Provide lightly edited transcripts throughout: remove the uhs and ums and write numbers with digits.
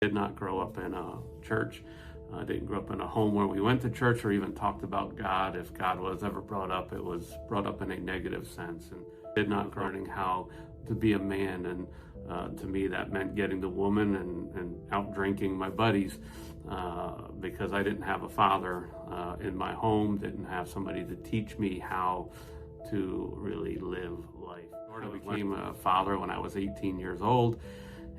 Did not grow up in a church. I didn't grow up in a home where we went to church or even talked about God. If God was ever brought up, it was brought up in a negative sense. And did not learning how to be a man. And to me, that meant getting the woman and out drinking my buddies because I didn't have a father in my home, didn't have somebody to teach me how to really live life. I became a father when I was 18 years old.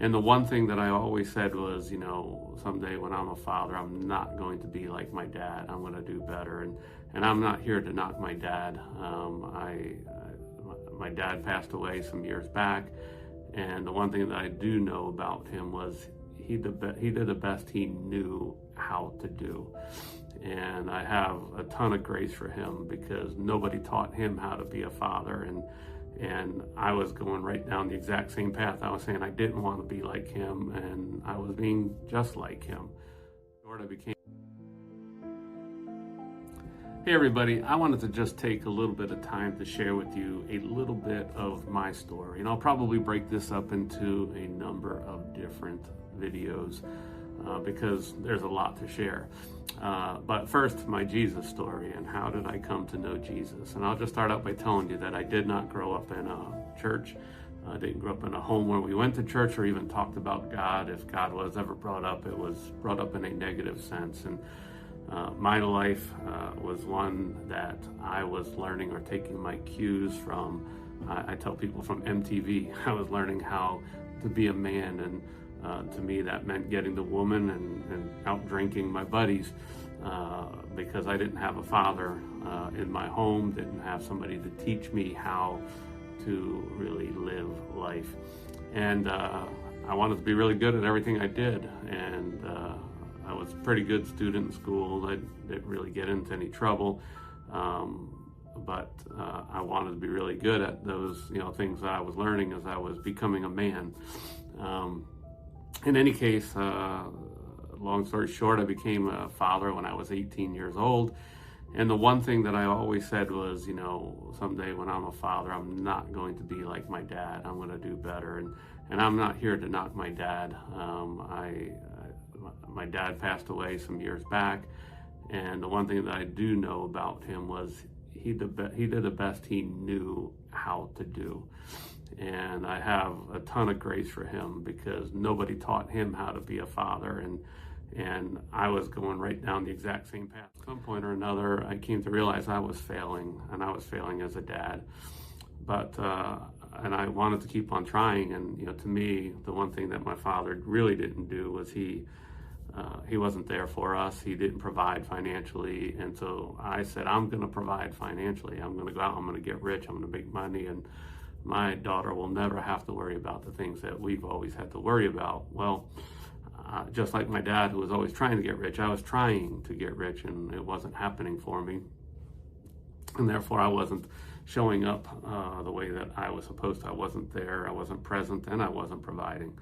And the one thing that I always said was, someday when I'm a father, I'm not going to be like my dad. I'm going to do better. And I'm not here to knock my dad. My dad passed away some years back. And the one thing that I do know about him was he did the best he knew how to do. And I have a ton of grace for him because nobody taught him how to be a father. And I was going right down the exact same path. I was saying I didn't want to be like him, and I was being just like him. Hey everybody, I wanted to just take a little bit of time to share with you a little bit of my story. And I'll probably break this up into a number of different videos because there's a lot to share. But first, my Jesus story and how did I come to know Jesus? And I'll just start out by telling you that I did not grow up in a church. I didn't grow up in a home where we went to church or even talked about God. If God was ever brought up, it was brought up in a negative sense. And my life was one that I was learning or taking my cues from, I tell people, from MTV. I was learning how to be a man, and to me that meant getting the woman and out drinking my buddies because I didn't have a father in my home, didn't have somebody to teach me how to really live life. And I wanted to be really good at everything I did, and I was a pretty good student in school. I didn't really get into any trouble, but I wanted to be really good at those things that I was learning as I was becoming a man. In any case, long story short, I became a father when I was 18 years old. And the one thing that I always said was, someday when I'm a father, I'm not going to be like my dad. I'm going to do better. And I'm not here to knock my dad. My dad passed away some years back. And the one thing that I do know about him was he did the best he knew how to do. And I have a ton of grace for him because nobody taught him how to be a father. And I was going right down the exact same path. At some point or another, I came to realize I was failing, and I was failing as a dad. But, and I wanted to keep on trying. And, to me, the one thing that my father really didn't do was he wasn't there for us. He didn't provide financially. And so I said, I'm going to provide financially. I'm going to go out, I'm going to get rich, I'm going to make money, and my daughter will never have to worry about the things that we've always had to worry about. Well, just like my dad, who was always trying to get rich, I was trying to get rich, and it wasn't happening for me. And therefore, I wasn't showing up the way that I was supposed to. I wasn't there, I wasn't present, and I wasn't providing.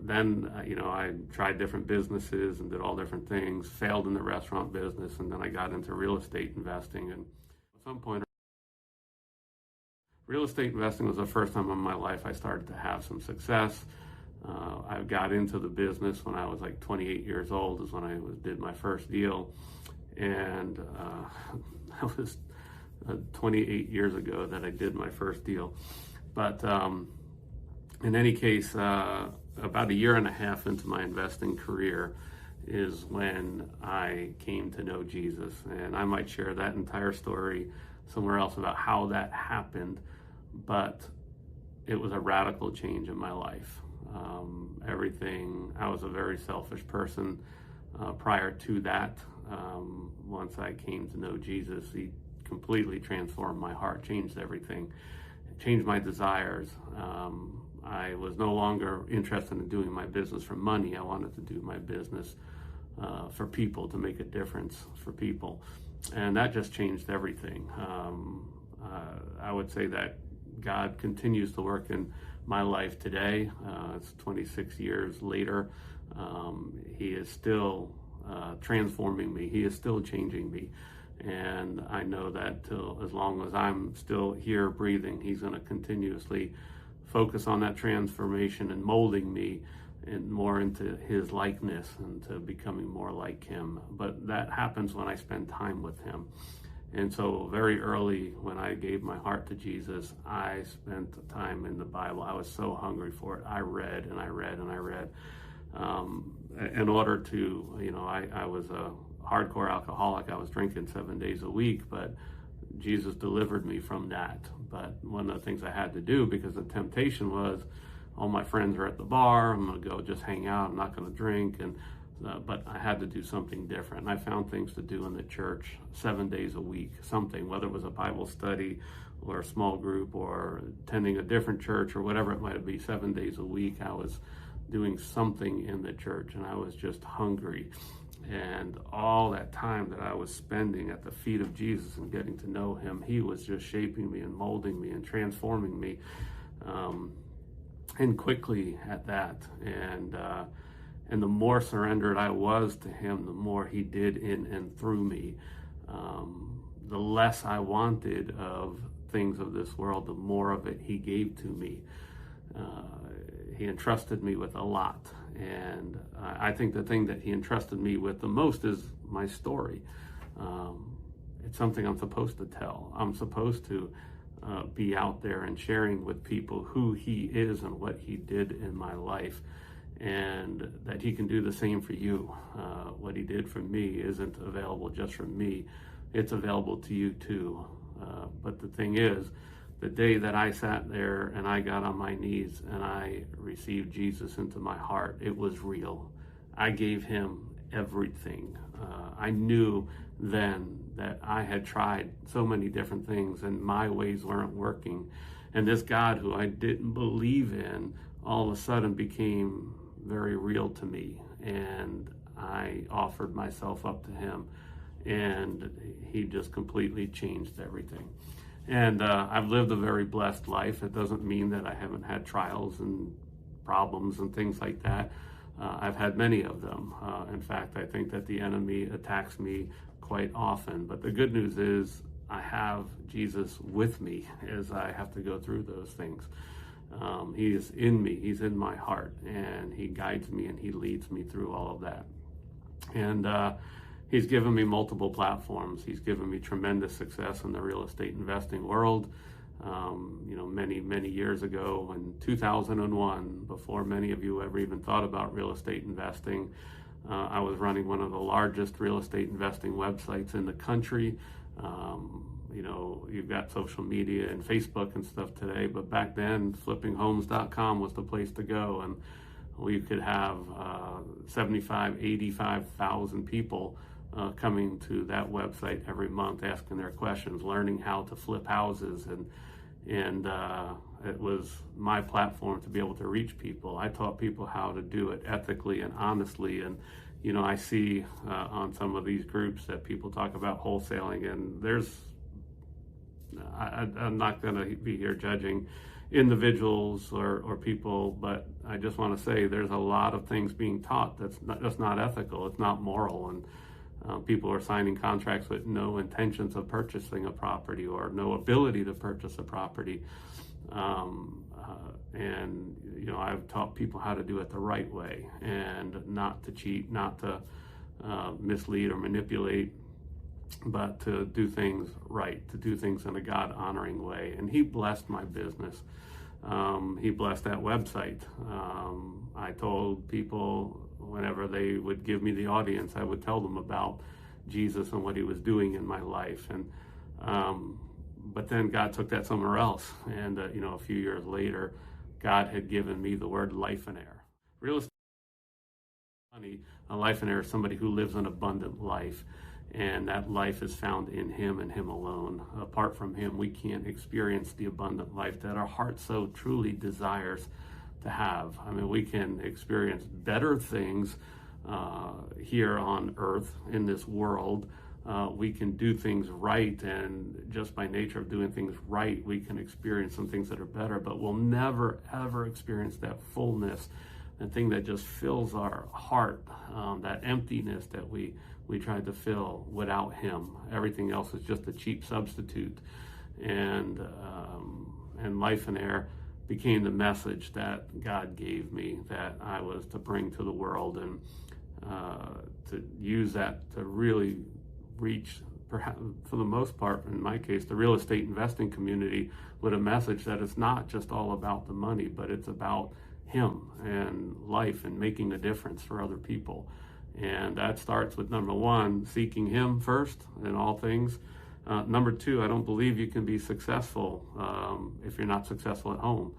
Then, I tried different businesses and did all different things, failed in the restaurant business, and then I got into real estate investing. And at some point, real estate investing was the first time in my life I started to have some success. I got into the business when I was like 28 years old is when I did my first deal. And that was 28 years ago that I did my first deal. But in any case, about a year and a half into my investing career is when I came to know Jesus. And I might share that entire story somewhere else about how that happened, but it was a radical change in my life. I was a very selfish person prior to that. Once I came to know Jesus, he completely transformed my heart, changed everything, changed my desires. I was no longer interested in doing my business for money. I wanted to do my business for people, to make a difference for people. And that just changed everything. I would say that God continues to work in my life today. It's 26 years later. He is still transforming me. He is still changing me. And I know that as long as I'm still here breathing, he's going to continuously focus on that transformation and molding me and more into his likeness and to becoming more like him. But that happens when I spend time with him. And so very early when I gave my heart to Jesus, I spent time in the Bible. I was so hungry for it. I read and I read and I read. In order to, I was a hardcore alcoholic. I was drinking 7 days a week, but Jesus delivered me from that. But one of the things I had to do, because the temptation was, all my friends are at the bar, I'm going to go just hang out, I'm not going to drink, but I had to do something different. And I found things to do in the church 7 days a week, something, whether it was a Bible study or a small group or attending a different church or whatever it might be. 7 days a week I was doing something in the church, and I was just hungry. And all that time that I was spending at the feet of Jesus and getting to know him, he was just shaping me and molding me and transforming me, and quickly at that. And the more surrendered I was to him, the more he did in and through me. The less I wanted of things of this world, the more of it he gave to me. He entrusted me with a lot. And I think the thing that he entrusted me with the most is my story. It's something I'm supposed to tell. I'm supposed to be out there and sharing with people who he is and what he did in my life, and that he can do the same for you. What he did for me isn't available just for me. It's available to you too. But the thing is, the day that I sat there and I got on my knees and I received Jesus into my heart, it was real. I gave him everything. I knew then that I had tried so many different things and my ways weren't working. And this God who I didn't believe in all of a sudden became very real to me. And I offered myself up to him, and he just completely changed everything. And I've lived a very blessed life. It doesn't mean that I haven't had trials and problems and things like that. I've had many of them. In fact, I think that the enemy attacks me quite often. But the good news is I have Jesus with me as I have to go through those things. He is in me. He's in my heart. And he guides me and he leads me through all of that. And he's given me multiple platforms. He's given me tremendous success in the real estate investing world. Many years ago, in 2001, before many of you ever even thought about real estate investing, I was running one of the largest real estate investing websites in the country. You've got social media and Facebook and stuff today, but back then, flippinghomes.com was the place to go. And we could have 85,000 people coming to that website every month, asking their questions, learning how to flip houses, and it was my platform to be able to reach people. I taught people how to do it ethically and honestly. And I see on some of these groups that people talk about wholesaling, and I'm not going to be here judging individuals or people, but I just want to say there's a lot of things being taught that's not ethical. It's not moral, and people are signing contracts with no intentions of purchasing a property or no ability to purchase a property. I've taught people how to do it the right way and not to cheat, not to mislead or manipulate, but to do things right, to do things in a God-honoring way. And he blessed my business. He blessed that website. I told people whenever they would give me the audience, I would tell them about Jesus and what he was doing in my life. And but then God took that somewhere else. And a few years later, God had given me the word life and air. Real estate money, a life and air is somebody who lives an abundant life. And that life is found in him and him alone. Apart from him, we can't experience the abundant life that our heart so truly desires to have. I mean, we can experience better things here on earth, in this world. We can do things right, and just by nature of doing things right, we can experience some things that are better, but we'll never, ever experience that fullness, that thing that just fills our heart, that emptiness that we tried to fill without him. Everything else is just a cheap substitute. And life and air became the message that God gave me, that I was to bring to the world, and to use that to really reach, perhaps for the most part, in my case, the real estate investing community, with a message that it's not just all about the money, but it's about Him and life and making a difference for other people. And that starts with, number one, seeking Him first in all things. Number two, I don't believe you can be successful if you're not successful at home.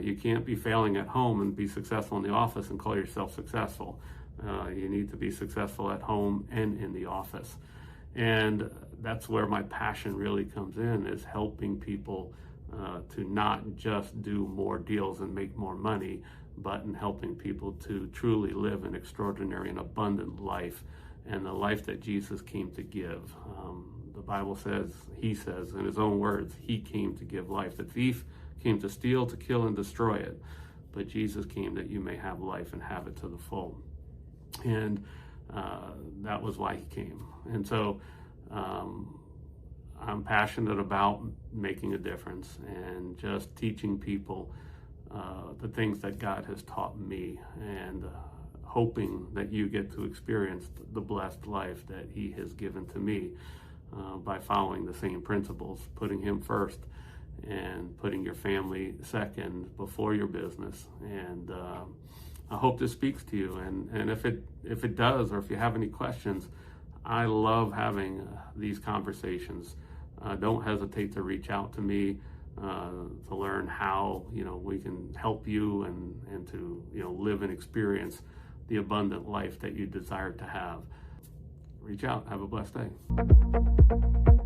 You can't be failing at home and be successful in the office and call yourself successful. You need to be successful at home and in the office. And that's where my passion really comes in, is helping people to not just do more deals and make more money, but in helping people to truly live an extraordinary and abundant life, and the life that Jesus came to give. The Bible says, He says in His own words, He came to give life. The thief came to steal, to kill, and destroy it. But Jesus came that you may have life and have it to the full. And that was why He came. And so I'm passionate about making a difference and just teaching people the things that God has taught me, and hoping that you get to experience the blessed life that He has given to me by following the same principles, putting Him first and putting your family second before your business. And I hope this speaks to you. And if it does, or if you have any questions, I love having these conversations. Don't hesitate to reach out to me to learn how we can help you and to live and experience the abundant life that you desire to have. Reach out. Have a blessed day.